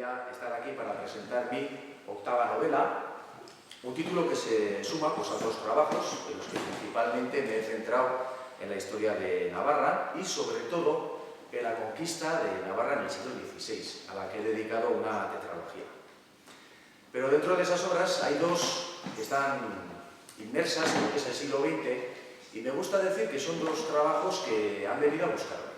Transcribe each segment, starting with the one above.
a estar aquí para presentar mi octava novela, un título que se suma pues, a dos trabajos en los que principalmente me he centrado en la historia de Navarra y sobre todo en la conquista de Navarra en el siglo XVI, a la que he dedicado una tetralogía. Pero dentro de esas obras hay dos que están inmersas en lo que es el siglo XX y me gusta decir que son dos trabajos que han venido a buscarme.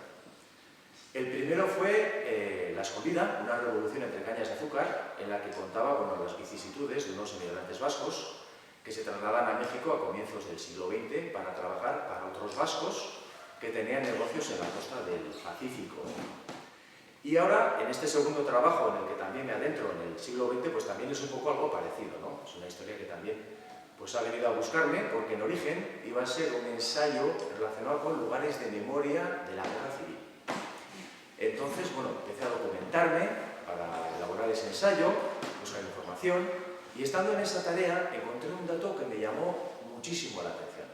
El primero fue La Escondida, una revolución entre cañas de azúcar, en la que contaba con las vicisitudes de unos emigrantes vascos que se trasladan a México a comienzos del siglo XX para trabajar para otros vascos que tenían negocios en la costa del Pacífico. Y ahora, en este segundo trabajo, en el que también me adentro en el siglo XX, pues también es un poco algo parecido, ¿no? Es una historia que también pues, ha venido a buscarme, porque en origen iba a ser un ensayo relacionado con lugares de memoria de la guerra civil. Entonces, bueno, empecé a documentarme para elaborar ese ensayo, buscar información, y estando en esa tarea encontré un dato que me llamó muchísimo la atención.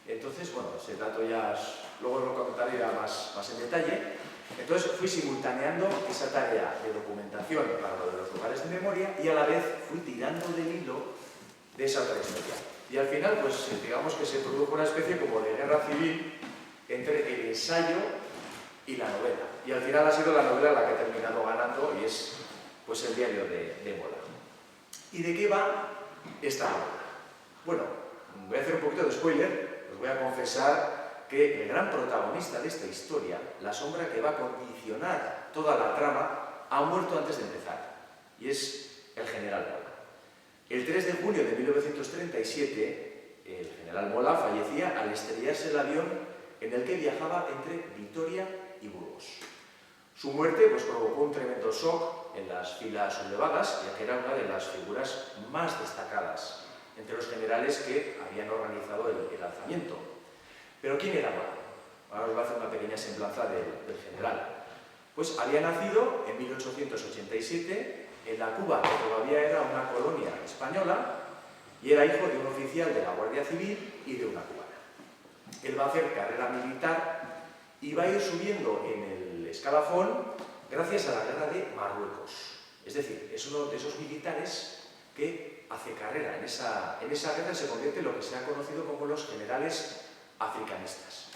Entonces, bueno, ese dato ya luego lo comentaré ya más en detalle. Entonces fui simultaneando esa tarea de documentación para lo de los lugares de memoria y a la vez fui tirando del hilo de esa otra historia. Y al final, pues digamos que se produjo una especie como de guerra civil entre el ensayo y la novela. Y al final ha sido la novela la que he terminado ganando y es pues el diario de Mola. ¿Y de qué va esta obra? Bueno, voy a hacer un poquito de spoiler, os voy a confesar que el gran protagonista de esta historia, la sombra que va a condicionar toda la trama, ha muerto antes de empezar, y es el general Mola. El 3 de junio de 1937, el general Mola fallecía al estrellarse el avión en el que viajaba entre Vitoria y Burgos. Su muerte pues, provocó un tremendo shock en las filas sublevadas, ya que era una de las figuras más destacadas entre los generales que habían organizado el alzamiento. ¿Pero quién era Mola? Ahora os voy a hacer una pequeña semblanza del general. Pues había nacido en 1887 en la Cuba, que todavía era una colonia española, y era hijo de un oficial de la Guardia Civil y de una cubana. Él va a hacer carrera militar y va a ir subiendo en el escalafón gracias a la guerra de Marruecos. Es decir, es uno de esos militares que hace carrera en esa guerra y se convierte en lo que se ha conocido como los generales africanistas.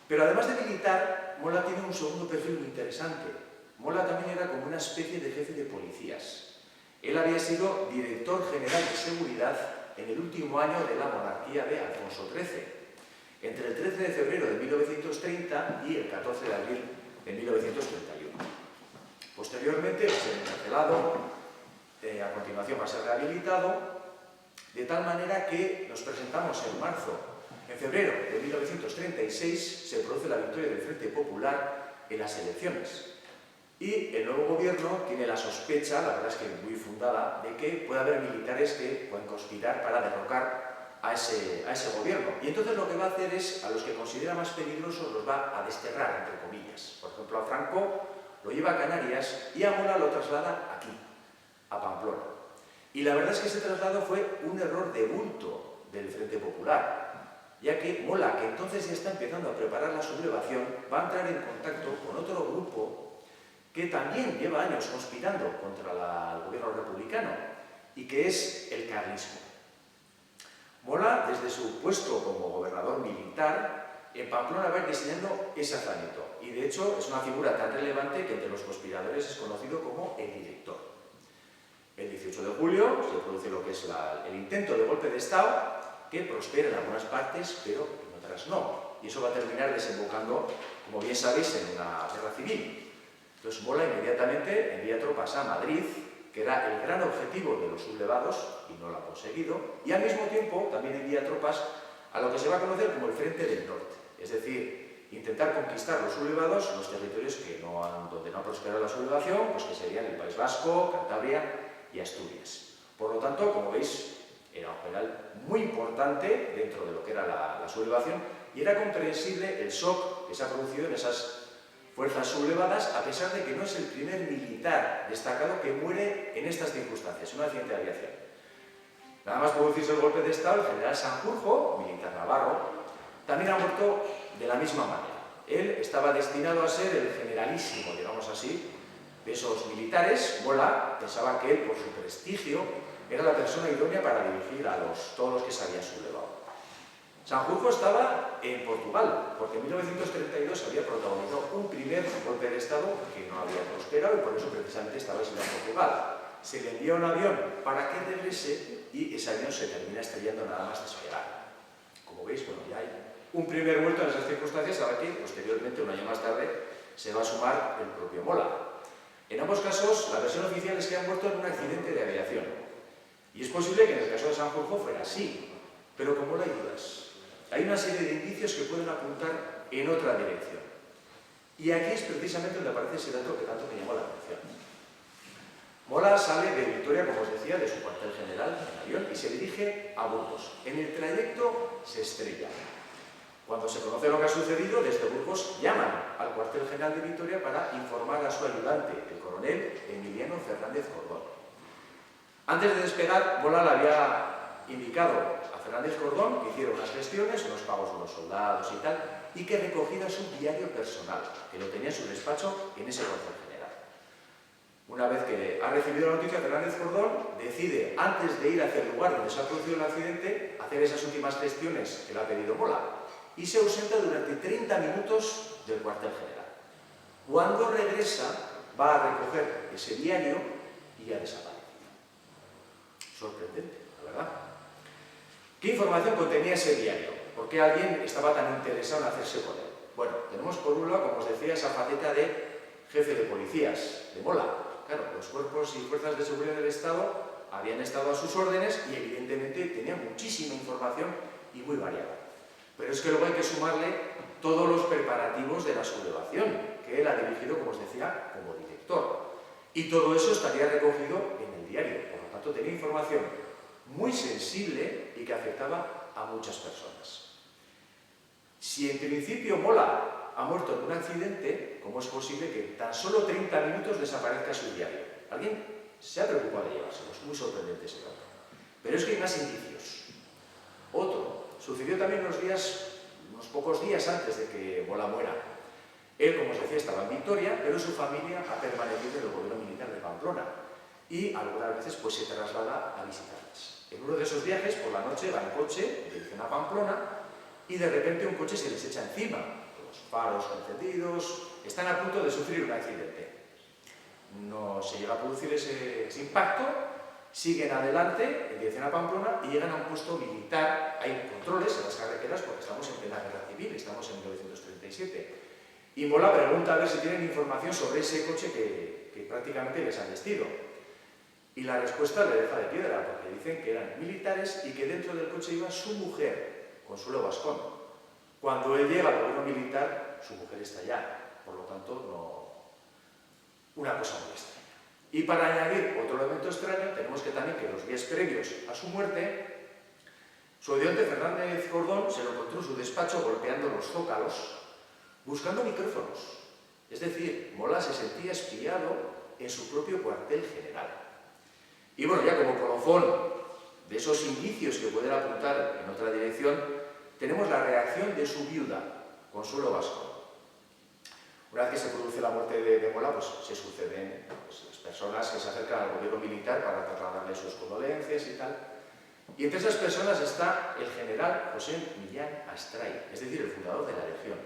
Pero además de militar, Mola tiene un segundo perfil muy interesante. Mola también era como una especie de jefe de policías. Él había sido director general de seguridad en el último año de la monarquía de Alfonso XIII, entre el 13 de febrero de 1930 y el 14 de abril de 1931. Posteriormente va a ser encarcelado, a continuación va a ser rehabilitado, de tal manera que nos presentamos en marzo. En febrero de 1936 se produce la victoria del Frente Popular en las elecciones y el nuevo gobierno tiene la sospecha, la verdad es que muy fundada, de que puede haber militares que pueden conspirar para derrocar a ese gobierno. Y entonces lo que va a hacer es, a los que considera más peligrosos los va a desterrar, entre comillas. Por ejemplo, a Franco lo lleva a Canarias y a Mola lo traslada aquí, a Pamplona. Y la verdad es que ese traslado fue un error de bulto del Frente Popular, ya que Mola, que entonces ya está empezando a preparar la sublevación, va a entrar en contacto con otro grupo que también lleva años conspirando contra el gobierno republicano y que es el carlismo. Mola, desde su puesto como gobernador militar, en Pamplona va a ir diseñando ese alzamiento y de hecho es una figura tan relevante que entre los conspiradores es conocido como el director. El 18 de julio se produce lo que es el intento de golpe de Estado, que prospera en algunas partes, pero en otras no. Y eso va a terminar desembocando, como bien sabéis, en una guerra civil. Entonces Mola inmediatamente envía tropas a Madrid, que era el gran objetivo de los sublevados, y no lo ha conseguido, y al mismo tiempo también envía tropas a lo que se va a conocer como el Frente del Norte, es decir, intentar conquistar los sublevados los territorios donde no ha prosperado la sublevación, pues que serían el País Vasco, Cantabria y Asturias. Por lo tanto, como veis, era un general muy importante dentro de lo que era la sublevación y era comprensible el shock que se ha producido en esas fuerzas sublevadas, a pesar de que no es el primer militar destacado que muere en estas circunstancias, un accidente de aviación. Nada más producirse el golpe de Estado, el general Sanjurjo, militar navarro, también ha muerto de la misma manera. Él estaba destinado a ser el generalísimo, digamos así, de esos militares, Mola pensaba que él, por su prestigio, era la persona idónea para dirigir a todos los que se habían sublevado. Sanjurjo estaba en Portugal, porque en 1932 había protagonizado un primer golpe de Estado que no había prosperado y por eso precisamente estaba exiliado en Portugal. Se le envía un avión para que regrese y ese avión se termina estrellando nada más despegar. Como veis, bueno, ya hay un primer muerto en esas circunstancias, a la que posteriormente, un año más tarde, se va a sumar el propio Mola. En ambos casos, la versión oficial es que han muerto en un accidente de aviación. Y es posible que en el caso de Sanjurjo fuera así, pero con Mola hay dudas. Hay una serie de indicios que pueden apuntar en otra dirección. Y aquí es precisamente donde aparece ese dato que tanto me llamó la atención. Mola sale de Vitoria, como os decía, de su cuartel general en avión y se dirige a Burgos. En el trayecto se estrella. Cuando se conoce lo que ha sucedido, desde Burgos llaman al cuartel general de Vitoria para informar a su ayudante, el coronel Emiliano Fernández Cordón. Antes de despegar, Mola le había indicado a Fernández Cordón que hiciera unas gestiones, unos pagos a unos soldados y tal, y que recogiera su diario personal, que lo tenía en su despacho en ese cuartel general. Una vez que ha recibido la noticia, Fernández Cordón decide, antes de ir hacia el lugar donde se ha producido el accidente, hacer esas últimas gestiones que le ha pedido Mola, y se ausenta durante 30 minutos del cuartel general. Cuando regresa, va a recoger ese diario y ha desaparecido. Sorprendente, la verdad. ¿Qué información contenía ese diario? ¿Por qué alguien estaba tan interesado en hacerse con él? Bueno, tenemos por un lado, como os decía, esa faceta de jefe de policías, de Mola. Claro, los cuerpos y fuerzas de seguridad del Estado habían estado a sus órdenes y evidentemente tenían muchísima información y muy variada. Pero es que luego hay que sumarle todos los preparativos de la sublevación, que él ha dirigido, como os decía, como director. Y todo eso estaría recogido en el diario. Por lo tanto, tenía información muy sensible y que afectaba a muchas personas. Si en principio Mola ha muerto en un accidente, ¿cómo es posible que en tan solo 30 minutos desaparezca su diario? ¿Alguien se ha preocupado de llevárselo? Es muy sorprendente ese dato. Pero es que hay más indicios. Otro. Sucedió también unos pocos días antes de que Mola muera. Él, como os decía, estaba en Vitoria, pero su familia ha permanecido en el gobierno militar de Pamplona y algunas veces pues, se traslada a visitarles. En uno de esos viajes, por la noche, va en coche en dirección a Pamplona y de repente un coche se les echa encima, con los faros encendidos, están a punto de sufrir un accidente. No se llega a producir ese impacto, siguen adelante en dirección a Pamplona y llegan a un puesto militar. Hay controles en las carreteras porque estamos en plena guerra civil, estamos en 1937. Y Mola pregunta a ver si tienen información sobre ese coche que prácticamente les han vestido. Y la respuesta le deja de piedra, porque dicen que eran militares y que dentro del coche iba su mujer, Consuelo Bascón. Cuando él llega al gobierno militar, su mujer está allá. Por lo tanto, una cosa muy extraña. Y para añadir otro elemento extraño, tenemos que también que los días previos a su muerte, su ayudante Fernández Cordón se lo encontró en su despacho golpeando los zócalos, buscando micrófonos. Es decir, Mola se sentía espiado en su propio cuartel general. Y bueno, ya como colofón de esos indicios que pueden apuntar en otra dirección, tenemos la reacción de su viuda, Consuelo Bascón. Una vez que se produce la muerte de Mola, pues se suceden las personas que se acercan al gobierno militar para trasladarle sus condolencias y tal. Y entre esas personas está el general José Millán Astray, es decir, el fundador de la Legión,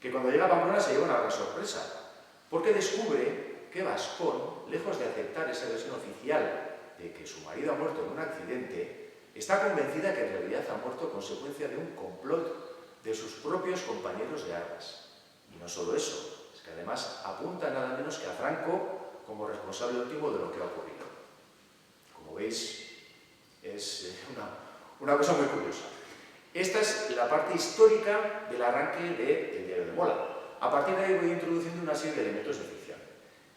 que cuando llega a Pamplona se lleva una gran sorpresa, porque descubre que Bascón, lejos de aceptar esa versión oficial de que su marido ha muerto en un accidente, está convencida que en realidad ha muerto a consecuencia de un complot de sus propios compañeros de armas. Y no solo eso, es que además apunta nada menos que a Franco como responsable último de lo que ha ocurrido. Como veis, es una cosa muy curiosa. Esta es la parte histórica del arranque del diario de Mola. A partir de ahí voy introduciendo una serie de elementos de ficción.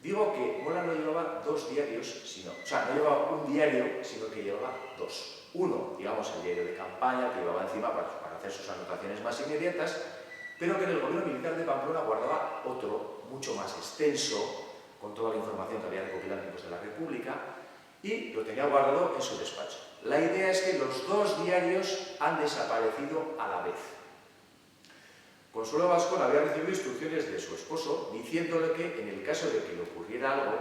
Digo que Mola no llevaba dos diarios, no llevaba un diario, sino que llevaba dos. Uno, digamos, el diario de campaña que llevaba encima para hacer sus anotaciones más inmediatas, pero que en el gobierno militar de Pamplona guardaba otro, mucho más extenso, con toda la información que había recopilado en tiempos de la República, y lo tenía guardado en su despacho. La idea es que los dos diarios han desaparecido a la vez. Consuelo Vascón había recibido instrucciones de su esposo diciéndole que en el caso de que le ocurriera algo,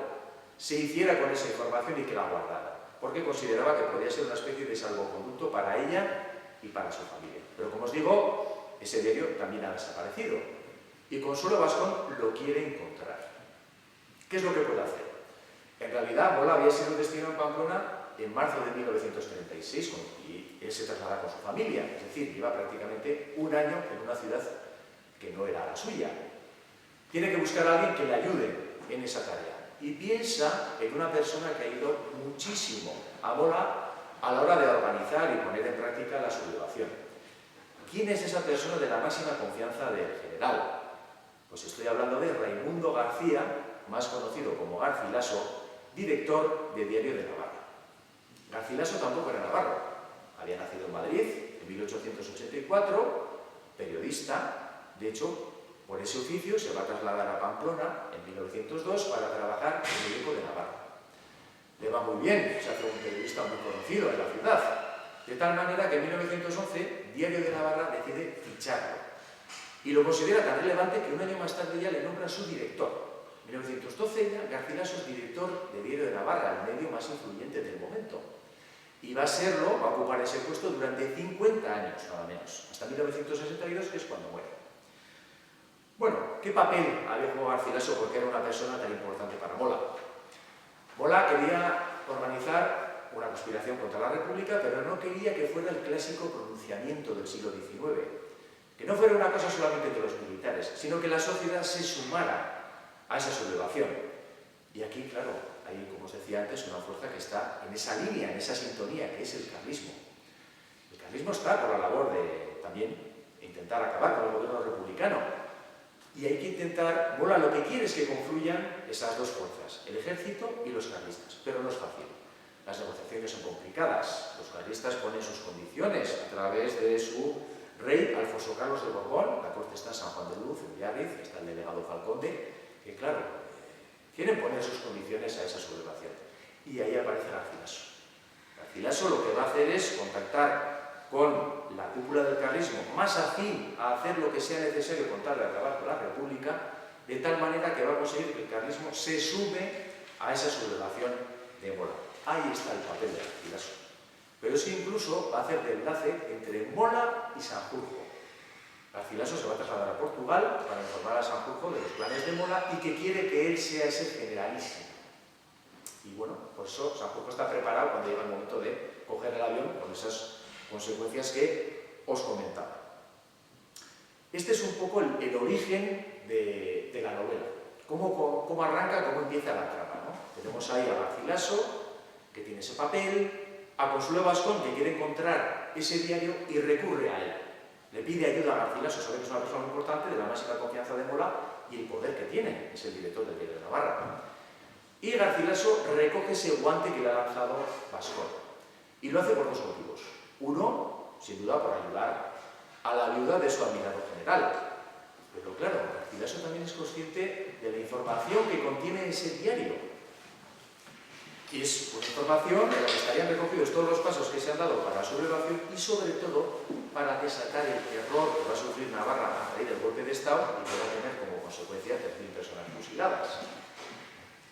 se hiciera con esa información y que la guardara, porque consideraba que podía ser una especie de salvoconducto para ella y para su familia. Pero como os digo, ese diario también ha desaparecido y Consuelo Vascón lo quiere encontrar. ¿Qué es lo que puede hacer? En realidad, Mola había sido destinado en Pamplona en marzo de 1936 y él se traslada con su familia, es decir, lleva prácticamente un año en una ciudad que no era la suya. Tiene que buscar a alguien que le ayude en esa tarea y piensa en una persona que ha ido muchísimo a Mola a la hora de organizar y poner en práctica la sublevación. ¿Quién es esa persona de la máxima confianza del general? Pues estoy hablando de Raimundo García, más conocido como Garcilaso, director de Diario de Navarra. Garcilaso tampoco era navarro, había nacido en Madrid en 1884, periodista, de hecho, por ese oficio se va a trasladar a Pamplona en 1902 para trabajar en el Eco de Navarra. Le va muy bien, se hace un periodista muy conocido en la ciudad, de tal manera que en 1911 Diario de Navarra decide ficharlo y lo considera tan relevante que un año más tarde ya le nombra su director. En 1912 ya Garcilaso es director de Diario de Navarra, el medio más influyente del momento. Y va a serlo, va a ocupar ese puesto durante 50 años, nada menos, hasta 1962, que es cuando muere. Bueno, ¿qué papel había jugado Garcilaso porque era una persona tan importante para Mola? Mola quería organizar una conspiración contra la República, pero no quería que fuera el clásico pronunciamiento del siglo XIX, que no fuera una cosa solamente de los militares, sino que la sociedad se sumara a esa sublevación. Y aquí, claro, hay, como os decía antes, una fuerza que está en esa línea, en esa sintonía, que es el carlismo. El carlismo está por la labor de también intentar acabar con el gobierno republicano. Y hay que intentar, Mola lo que quiere es que confluyan esas dos fuerzas, el ejército y los carlistas, pero no es fácil. Las negociaciones son complicadas, los carlistas ponen sus condiciones a través de su rey Alfonso Carlos de Borbón, la corte está en San Juan de Luz, en Biarritz, está el delegado Falconde, que claro, quieren poner sus condiciones a esa sublevación. Y ahí aparece Garcilaso. Garcilaso lo que va a hacer es contactar con la cúpula del carlismo, más afín a hacer lo que sea necesario con tal de acabar con la República, de tal manera que va a conseguir que el carlismo se sume a esa sublevación de Mola. Ahí está el papel de Garcilaso. Pero es que incluso va a hacer de enlace entre Mola y Sanjurjo. Garcilaso se va a trasladar a Portugal para informar a Sanjurjo de los planes de Mola y que quiere que él sea ese generalísimo. Y bueno, por eso Sanjurjo está preparado cuando llega el momento de coger el avión con esas consecuencias que os comentaba. Este es un poco el origen de la novela. Cómo arranca, cómo empieza la trama, ¿no? Tenemos ahí a Garcilaso, que tiene ese papel, a Consuelo Vascón, que quiere encontrar ese diario y recurre a él. Le pide ayuda a Garcilaso, sabe que es una persona muy importante, de la máxima confianza de Mola y el poder que tiene, es el director del Diario de Navarra. Y Garcilaso recoge ese guante que le ha lanzado Vascón. Y lo hace por dos motivos. Uno, sin duda, por ayudar a la viuda de su admirado general. Pero claro, Garcilaso también es consciente de la información que contiene ese diario. Y es una información en la que estarían recogidos todos los pasos que se han dado para la sublevación y sobre todo para desatar el terror que va a sufrir Navarra a raíz del golpe de Estado y que va a tener como consecuencia 3.000 personas fusiladas.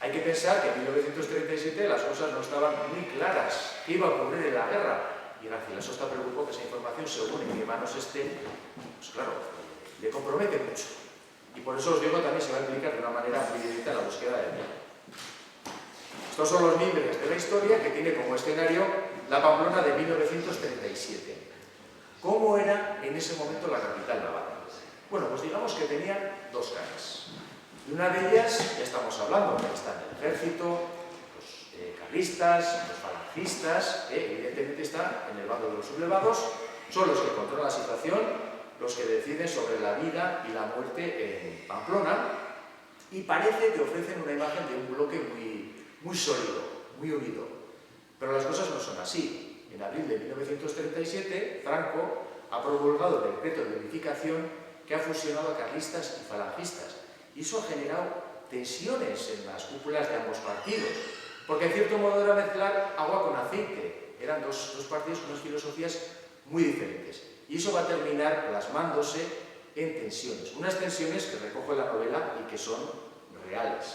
Hay que pensar que en 1937 las cosas no estaban muy claras. ¿Qué iba a ocurrir en la guerra? Y Garcilaso está preocupado que esa información, según en qué manos esté, pues claro, le compromete mucho. Y por eso os digo, también se va a implicar de una manera muy directa en la búsqueda del bien. Estos son los mimbres de la historia que tiene como escenario la Pamplona de 1937. ¿Cómo era en ese momento la capital navarra? Bueno, pues digamos que tenía dos caras. Y una de ellas, ya estamos hablando, que están el ejército, los carlistas, los falangistas, que evidentemente están en el bando de los sublevados, son los que controlan la situación, los que deciden sobre la vida y la muerte en Pamplona, y parece que ofrecen una imagen de un bloque muy sólido, muy unido. Pero las cosas no son así. En abril de 1937, Franco ha promulgado el decreto de unificación que ha fusionado a carlistas y falangistas. Y eso ha generado tensiones en las cúpulas de ambos partidos, porque en cierto modo era mezclar agua con aceite. Eran dos partidos con unas filosofías muy diferentes. Y eso va a terminar plasmándose en tensiones. Unas tensiones que recoge la novela y que son reales.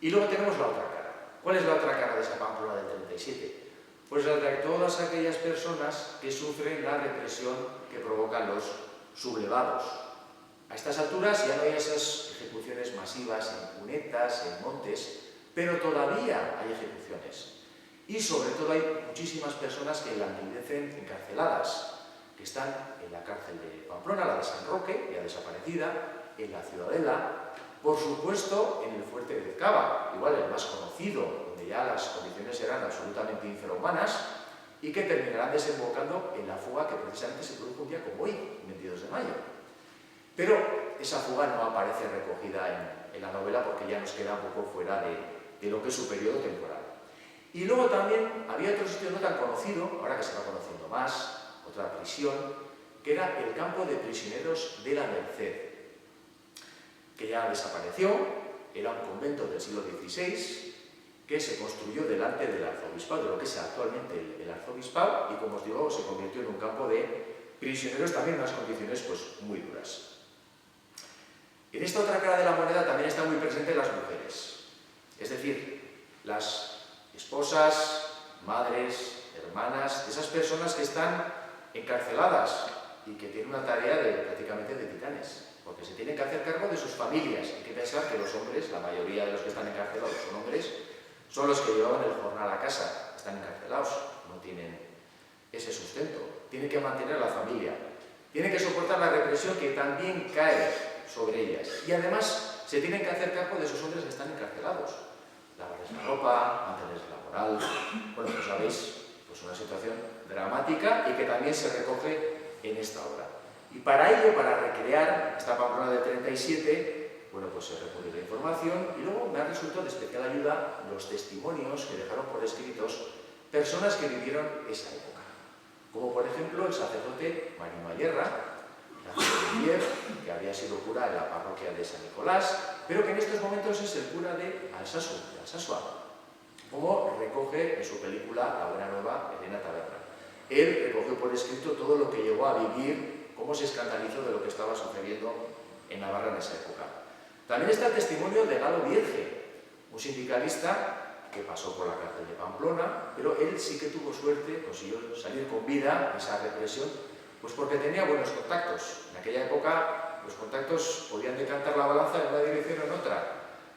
Y luego tenemos la otra cara. ¿Cuál es la otra cara de esa Pamplona del 37? Pues la de todas aquellas personas que sufren la represión que provocan los sublevados. A estas alturas ya no hay esas ejecuciones masivas en cunetas, en montes, pero todavía hay ejecuciones. Y sobre todo hay muchísimas personas que languidecen encarceladas, que están en la cárcel de Pamplona, la de San Roque, ya desaparecida, en la Ciudadela, por supuesto en el fuerte de Ezcaba, igual el más conocido, donde ya las condiciones eran absolutamente infrahumanas y que terminarán desembocando en la fuga que precisamente se produjo un día como hoy, el 22 de mayo. Pero esa fuga no aparece recogida en la novela porque ya nos queda un poco fuera de lo que es su periodo temporal. Y luego también había otro sitio no tan conocido, ahora que se va conociendo más, otra prisión, que era el campo de prisioneros de la Merced, que ya desapareció, era un convento del siglo XVI, que se construyó delante del arzobispado, de lo que es actualmente el arzobispado, y como os digo, se convirtió en un campo de prisioneros también en unas condiciones pues, muy duras. En esta otra cara de la moneda también están muy presentes las mujeres, es decir, las esposas, madres, hermanas, de esas personas que están encarceladas y que tienen una tarea prácticamente de titanes, porque se tienen que hacer cargo de sus familias. Hay que pensar que los hombres, la mayoría de los que están encarcelados son hombres, son los que llevaban el jornal a casa, están encarcelados, no tienen ese sustento, tienen que mantener a la familia, tienen que soportar la represión que también cae sobre ellas y además se tienen que hacer cargo de esos hombres que están encarcelados, lavarles la ropa, mantenerles la moral. Bueno, pues sabéis, pues una situación dramática y que también se recoge en esta obra. Y para ello, para recrear esta Pamplona del 37, bueno, pues se recurre a la información y luego me ha resultado de especial ayuda los testimonios que dejaron por escritos personas que vivieron esa época. Como por ejemplo el sacerdote Marino Ayerra, que había sido cura en la parroquia de San Nicolás, pero que en estos momentos es el cura de Alsasua, como recoge en su película La Buena Nueva, Elena Taberna. Él recogió por escrito todo lo que llegó a vivir, cómo se escandalizó de lo que estaba sucediendo en Navarra en esa época. También está el testimonio de Galo Vierge, un sindicalista que pasó por la cárcel de Pamplona, pero él sí que tuvo suerte, consiguió salir con vida de esa represión, pues porque tenía buenos contactos. En aquella época los contactos podían decantar la balanza en una dirección o en otra.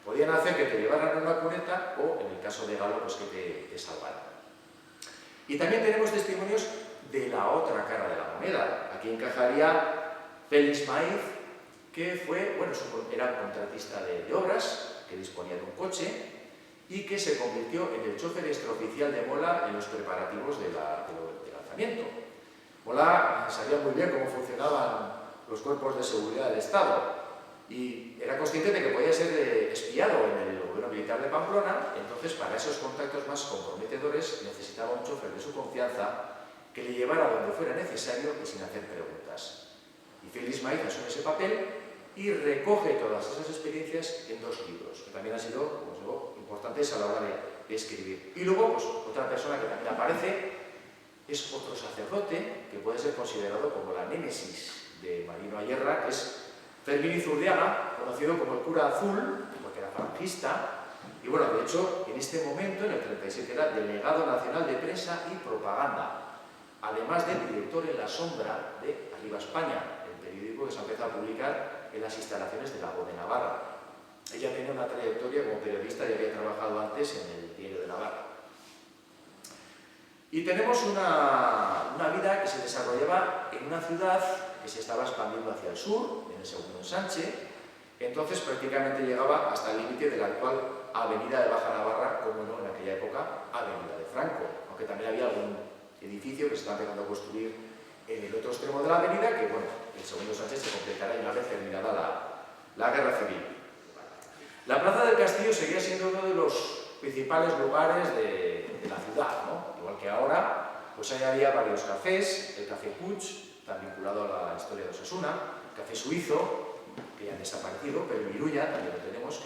Podían hacer que te llevaran a una cuneta o, en el caso de Galo, pues que te salvaran. Y también tenemos testimonios de la otra cara de la moneda. Aquí encajaría Félix Maiz, que fue, bueno, era un contratista de obras, que disponía de un coche y que se convirtió en el chofer extraoficial de Mola en los preparativos del lanzamiento. Mola sabía muy bien cómo funcionaban los cuerpos de seguridad del Estado y era consciente de que podía ser espiado en el gobierno militar de Pamplona. Entonces, para esos contactos más comprometedores necesitaba un chofer de su confianza que le llevara donde fuera necesario y sin hacer preguntas. Y Félix Maiz asume ese papel y recoge todas esas experiencias en 2 libros, que también han sido, como os digo, importantes a la hora de escribir. Y luego, pues, otra persona que también aparece es otro sacerdote que puede ser considerado como la némesis de Marino Ayerra, que es Fermín Izurdiaga, conocido como el cura azul, porque era falangista, y bueno, de hecho, en este momento, en el 37, era delegado nacional de prensa y propaganda, además de director en la sombra de Arriba España, el periódico que se empezó a publicar en las instalaciones de la Voz de Navarra. Ella tenía una trayectoria como periodista y había trabajado antes en el Diario de Navarra. Y tenemos una vida que se desarrollaba en una ciudad que se estaba expandiendo hacia el sur, en el segundo ensanche. Entonces prácticamente llegaba hasta el límite de la actual Avenida de Baja Navarra, como no en aquella época, Avenida de Franco, aunque también había algún edificio que se estaba empezando a construir en el otro extremo de la avenida, que bueno, el segundo ensanche se completará una vez terminada la Guerra Civil. La Plaza del Castillo seguía siendo uno de los principales lugares de la ciudad, ¿no? Igual que ahora, pues ahí había varios cafés, el Café Puig, tan vinculado a la historia de Osasuna, el Café Suizo, que ya han desaparecido, pero en Iruña también lo tenemos,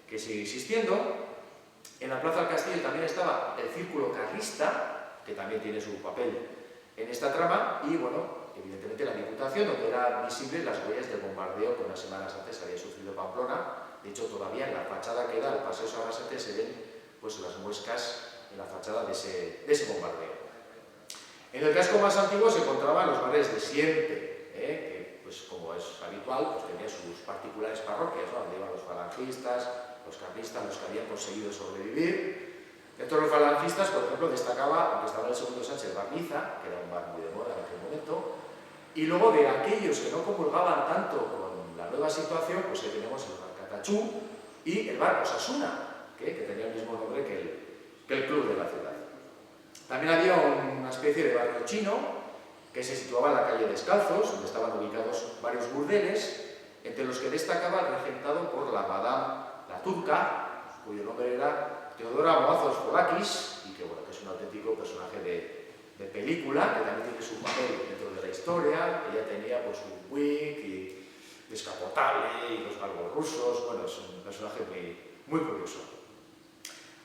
que sigue existiendo. En la Plaza del Castillo también estaba el Círculo Carlista, que también tiene su papel en esta trama, y bueno, evidentemente la Diputación, donde eran visibles las huellas del bombardeo que unas semanas antes había sufrido Pamplona. De hecho, todavía en la fachada que da al Paseo Sarasate se ven pues, las muescas en la fachada de ese bombardeo. En el casco más antiguo se encontraban los bares de siempre, que, pues, como es habitual, pues, tenían sus particulares parroquias, ¿no? Donde iban los falangistas, los carlistas, los que habían conseguido sobrevivir. Dentro de los falangistas, por ejemplo, destacaba, aunque estaba en el segundo Sánchez, Barniza, que era un bar muy de moda en aquel momento, y luego de aquellos que no comulgaban tanto con la nueva situación, pues ahí tenemos el bar Catatxú y el bar Osasuna, que tenía el mismo nombre que el club de la ciudad. También había una especie de barrio chino que se situaba en la calle Descalzos, donde estaban ubicados varios burdeles, entre los que destacaba el regentado por la Madame la Turca, cuyo nombre era Teodora Moazos-Forakis, y que, bueno, que es un auténtico personaje de película, que también tiene su papel dentro de la historia. Ella tenía pues un wig y descapotable y los galgos rusos. Bueno, es un personaje muy curioso.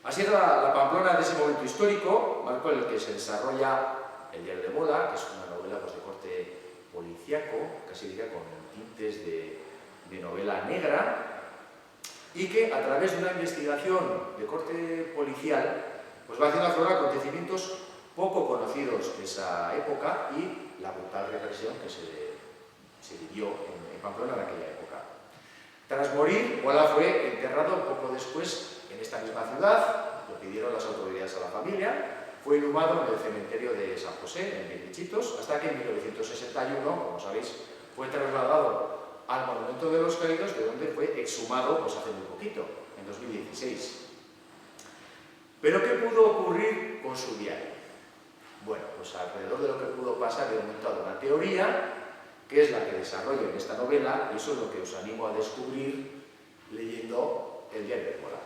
Así era la Pamplona de ese momento histórico, marco en el que se desarrolla El diario de Mola, que es una novela pues, de corte policíaco, casi diría con tintes de novela negra, y que a través de una investigación de corte policial pues va haciendo aflorar acontecimientos poco conocidos de esa época y la brutal represión que se vivió en Pamplona en aquella época. Tras morir, Mola fue enterrado poco después en esta misma ciudad, lo pidieron las autoridades a la familia, fue inhumado en el cementerio de San José, en Villichitos, hasta que en 1961, como sabéis, fue trasladado al Monumento de los Caídos, de donde fue exhumado pues, hace muy poquito, en 2016. ¿Pero qué pudo ocurrir con su diario? Bueno, pues alrededor de lo que pudo pasar he montado una teoría, que es la que desarrollo en esta novela, y eso es lo que os animo a descubrir leyendo El diario de Mola.